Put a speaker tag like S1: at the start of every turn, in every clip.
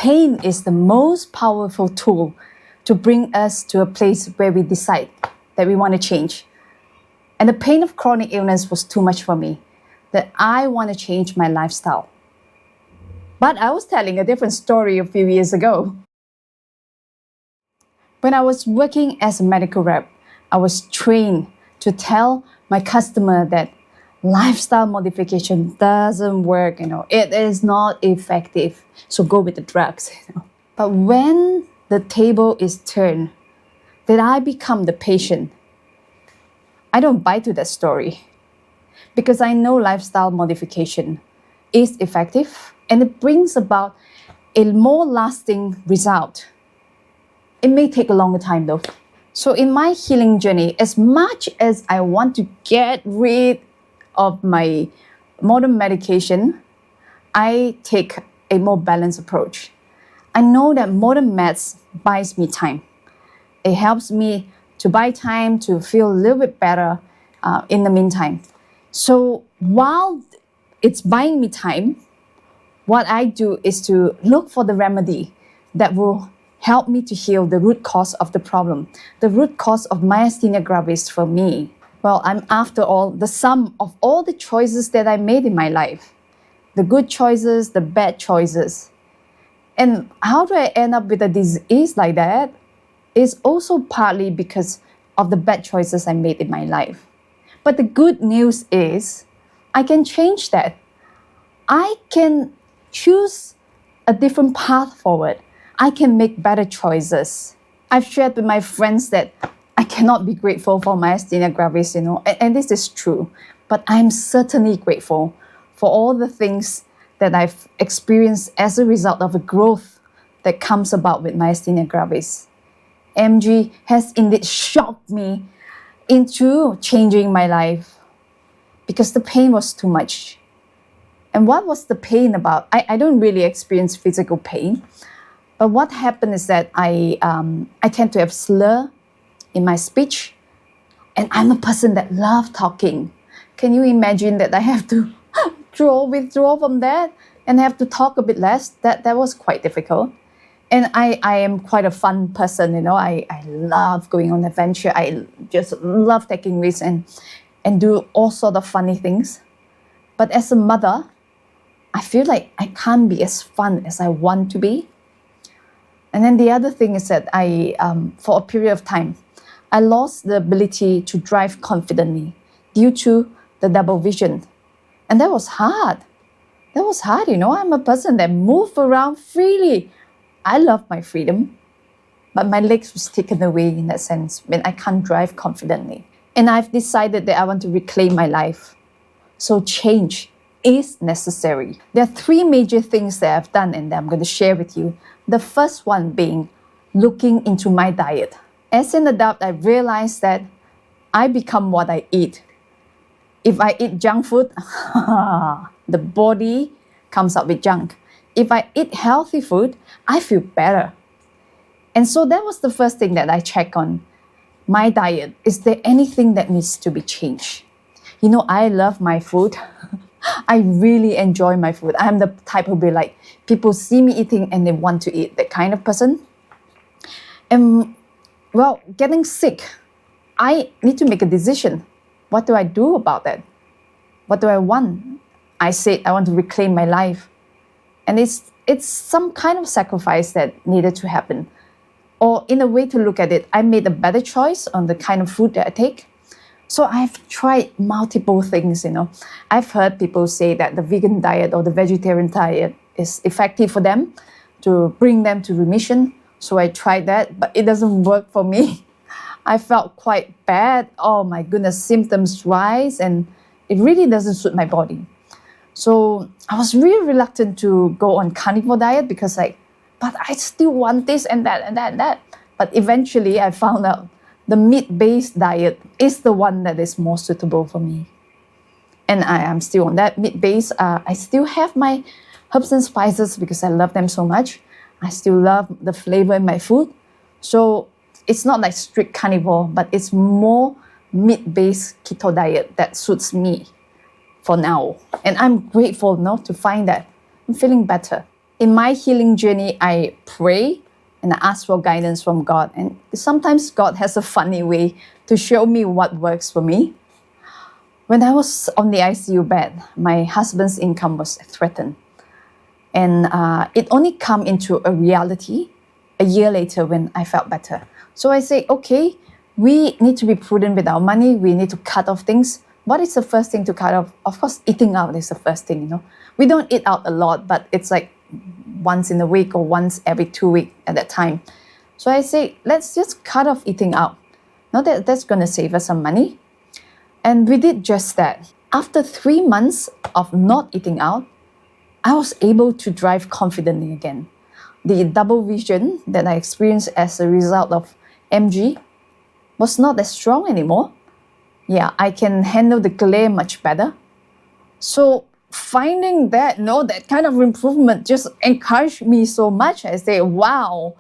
S1: pain is the most powerful tool to bring us to a place where we decide that we want to change. And the pain of chronic illness was too much for me, that I want to change my lifestyle. But I was telling a different story a few years ago. When I was working as a medical rep, I was trained to tell my customer that lifestyle modification doesn't work, it is not effective. So go with the drugs, But when the table is turned, that I become the patient, I don't buy to that story, because I know lifestyle modification is effective and it brings about a more lasting result. It may take a longer time though. So in my healing journey, as much as I want to get rid of my modern medication, I take a more balanced approach. I know that modern meds buys me time. It helps me to buy time to feel a little bit better in the meantime. So while it's buying me time, what I do is to look for the remedy that will help me to heal the root cause of the problem, the root cause of myasthenia gravis for me. Well, I'm after all the sum of all the choices that I made in my life, the good choices, the bad choices. And how do I end up with a disease like that? It's also partly because of the bad choices I made in my life. But the good news is I can change that. I can choose a different path forward. I can make better choices. I've shared with my friends that I cannot be grateful for myasthenia gravis, and this is true. But I'm certainly grateful for all the things that I've experienced as a result of the growth that comes about with myasthenia gravis. MG has indeed shocked me into changing my life because the pain was too much. And what was the pain about? I don't really experience physical pain. But what happened is that I tend to have slur in my speech. And I'm a person that loves talking. Can you imagine that I have to withdraw from that and have to talk a bit less? That was quite difficult. And I am quite a fun person, I love going on adventure. I just love taking risks and do all sorts of funny things. But as a mother, I feel like I can't be as fun as I want to be. And then the other thing is that for a period of time, I lost the ability to drive confidently due to the double vision. And that was hard. I'm a person that moves around freely. I love my freedom, but my legs was taken away in that sense when I can't drive confidently. And I've decided that I want to reclaim my life. So change is necessary. There are 3 major things that I've done and that I'm going to share with you. The first one being looking into my diet. As an adult, I realized that I become what I eat. If I eat junk food, the body comes up with junk. If I eat healthy food, I feel better. And so that was the first thing that I check on my diet. Is there anything that needs to be changed? I love my food. I really enjoy my food. I'm the type who be like, people see me eating and they want to eat, that kind of person. And well, getting sick, I need to make a decision. What do I do about that? What do I want? I said I want to reclaim my life. And it's some kind of sacrifice that needed to happen. Or in a way to look at it, I made a better choice on the kind of food that I take. So I've tried multiple things, I've heard people say that the vegan diet or the vegetarian diet is effective for them to bring them to remission. So I tried that, but it doesn't work for me. I felt quite bad. Oh my goodness, symptoms rise and it really doesn't suit my body. So I was really reluctant to go on carnivore diet because but I still want this and that and that and that. But eventually I found out the meat-based diet is the one that is more suitable for me. And I am still on that meat-based. I still have my herbs and spices because I love them so much. I still love the flavor in my food. So it's not like strict carnivore, but it's more meat-based keto diet that suits me for now. And I'm grateful now to find that I'm feeling better. In my healing journey, I pray and I ask for guidance from God. And sometimes God has a funny way to show me what works for me. When I was on the ICU bed, my husband's income was threatened. And it only came into a reality a year later when I felt better. So I say, okay, we need to be prudent with our money. We need to cut off things. What is the first thing to cut off? Of course, eating out is the first thing, We don't eat out a lot, but it's like once in a week or once every 2 weeks at that time. So I say, let's just cut off eating out. Now that's going to save us some money. And we did just that. After 3 months of not eating out, I was able to drive confidently again. The double vision that I experienced as a result of MG was not as strong anymore. Yeah, I can handle the glare much better. So finding that, that kind of improvement just encouraged me so much. I say, wow,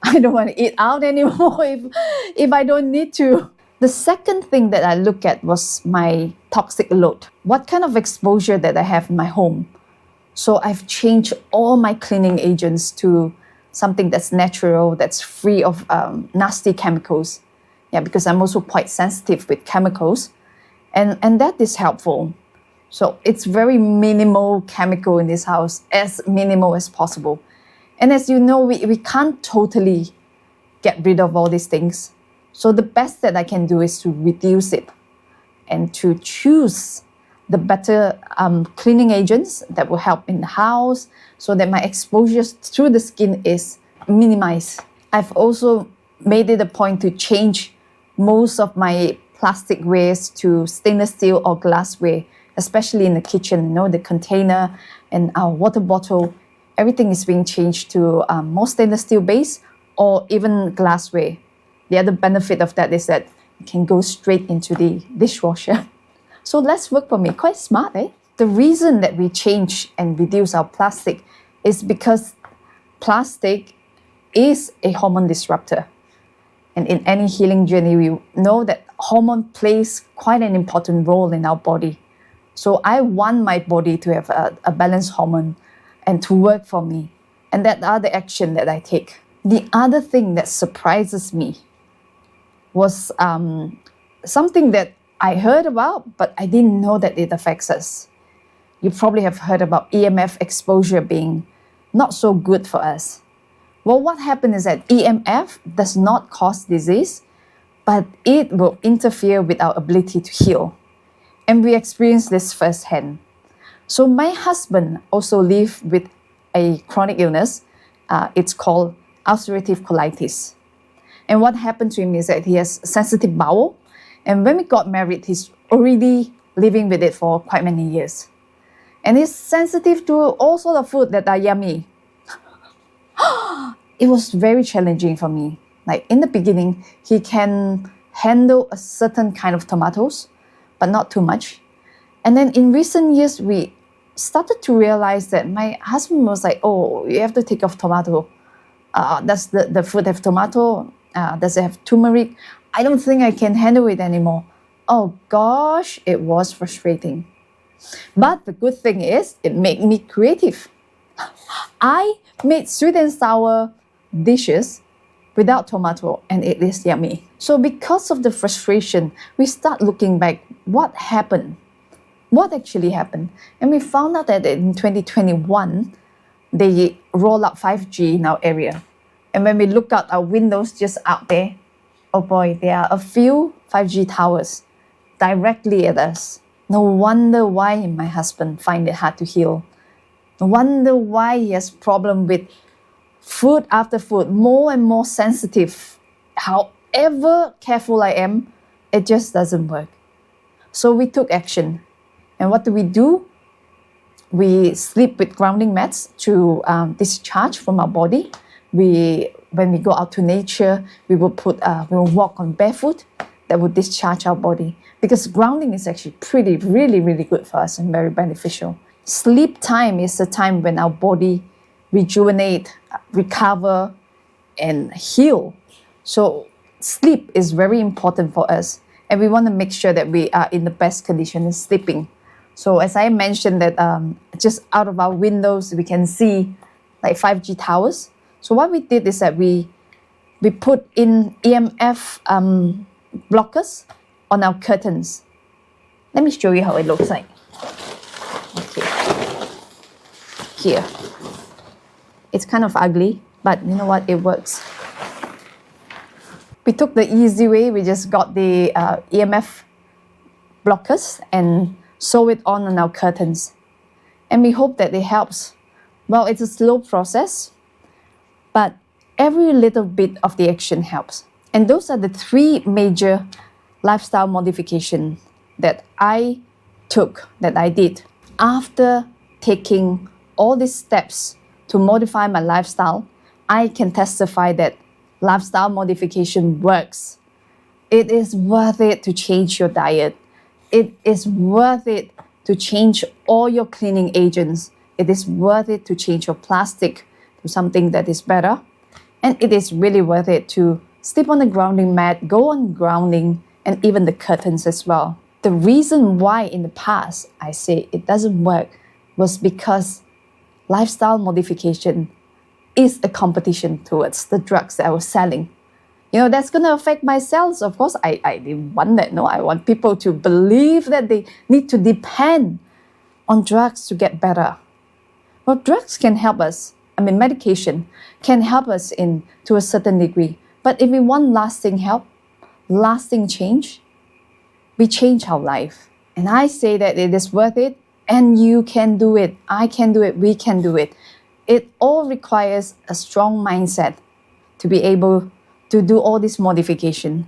S1: I don't want to eat out anymore if I don't need to. The second thing that I look at was my toxic load. What kind of exposure that I have in my home? So I've changed all my cleaning agents to something that's natural, that's free of nasty chemicals. Yeah, because I'm also quite sensitive with chemicals. And that is helpful. So it's very minimal chemical in this house, as minimal as possible. And as you know, we can't totally get rid of all these things. So the best that I can do is to reduce it and to choose the better cleaning agents that will help in the house so that my exposure through the skin is minimized. I've also made it a point to change most of my plastic waste to stainless steel or glassware, especially in the kitchen, the container and our water bottle. Everything is being changed to more stainless steel base or even glassware. The other benefit of that is that it can go straight into the dishwasher. So less work for me. Quite smart, eh? The reason that we change and reduce our plastic is because plastic is a hormone disruptor. And in any healing journey, we know that hormone plays quite an important role in our body. So I want my body to have a balanced hormone and to work for me. And that are the action that I take. The other thing that surprises me was something that I heard about, but I didn't know that it affects us. You probably have heard about EMF exposure being not so good for us. Well, what happened is that EMF does not cause disease, but it will interfere with our ability to heal. And we experienced this firsthand. So my husband also lived with a chronic illness. It's called ulcerative colitis. And what happened to him is that he has sensitive bowel. And when we got married, he's already living with it for quite many years. And he's sensitive to all sorts of food that are yummy. It was very challenging for me. Like in the beginning, he can handle a certain kind of tomatoes, but not too much. And then in recent years, we started to realize that my husband was like, oh, you have to take off tomato. Does the food have tomato? Does it have turmeric? I don't think I can handle it anymore. Oh gosh, it was frustrating. But the good thing is, it made me creative. I made sweet and sour dishes without tomato, and it is yummy. So because of the frustration, we start looking back, what happened? What actually happened? And we found out that in 2021, they roll out 5G in our area. And when we look out our windows just out there, oh boy, there are a few 5G towers directly at us. No wonder why my husband finds it hard to heal. No wonder why he has problem with food after food, more and more sensitive. However careful I am, it just doesn't work. So we took action. And what do? We sleep with grounding mats to discharge from our body. When we go out to nature, we will walk on barefoot. That will discharge our body, because grounding is actually really, really good for us and very beneficial. Sleep time is the time when our body rejuvenate, recover, and heal. So sleep is very important for us, and we want to make sure that we are in the best condition in sleeping. So as I mentioned that just out of our windows, we can see like 5G towers. So what we did is that we put in EMF blockers on our curtains. Let me show you how it looks like. Okay. Here. It's kind of ugly, but you know what? It works. We took the easy way. We just got the EMF blockers and sew it on our curtains. And we hope that it helps. Well, it's a slow process, but every little bit of the action helps. And those are the 3 major lifestyle modifications that I took, that I did. After taking all these steps to modify my lifestyle, I can testify that lifestyle modification works. It is worth it to change your diet. It is worth it to change all your cleaning agents. It is worth it to change your plastic to something that is better. And it is really worth it to sleep on the grounding mat, go on grounding, and even the curtains as well. The reason why in the past I say it doesn't work was because lifestyle modification is a competition towards the drugs that I was selling. You know, that's going to affect my sales. Of course, I didn't want that. No, I want people to believe that they need to depend on drugs to get better. Well, drugs can help us. Medication can help us to a certain degree. But if we want lasting help, lasting change, we change our life. And I say that it is worth it, and you can do it. I can do it. We can do it. It all requires a strong mindset to be able to do all this modification.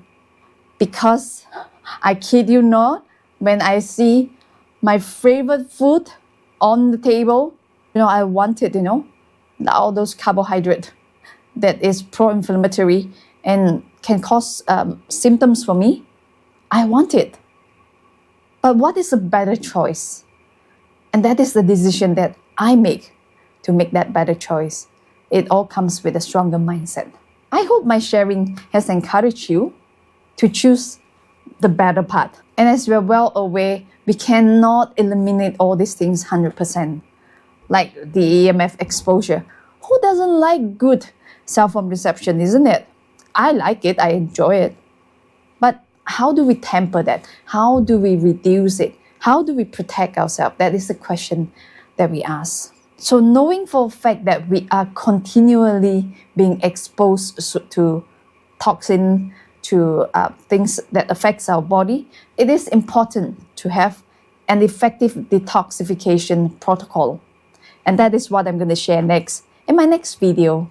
S1: Because I kid you not, when I see my favorite food on the table, I want it, all those carbohydrate that is pro-inflammatory and can cause symptoms for me. I want it. But what is a better choice? And that is the decision that I make to make that better choice. It all comes with a stronger mindset. I hope my sharing has encouraged you to choose the better path. And as we're well aware, we cannot eliminate all these things 100%. Like the EMF exposure. Who doesn't like good cell phone reception, isn't it? I like it, I enjoy it. But how do we temper that? How do we reduce it? How do we protect ourselves? That is the question that we ask. So knowing for a fact that we are continually being exposed to toxin, to things that affects our body, it is important to have an effective detoxification protocol. And that is what I'm going to share next in my next video.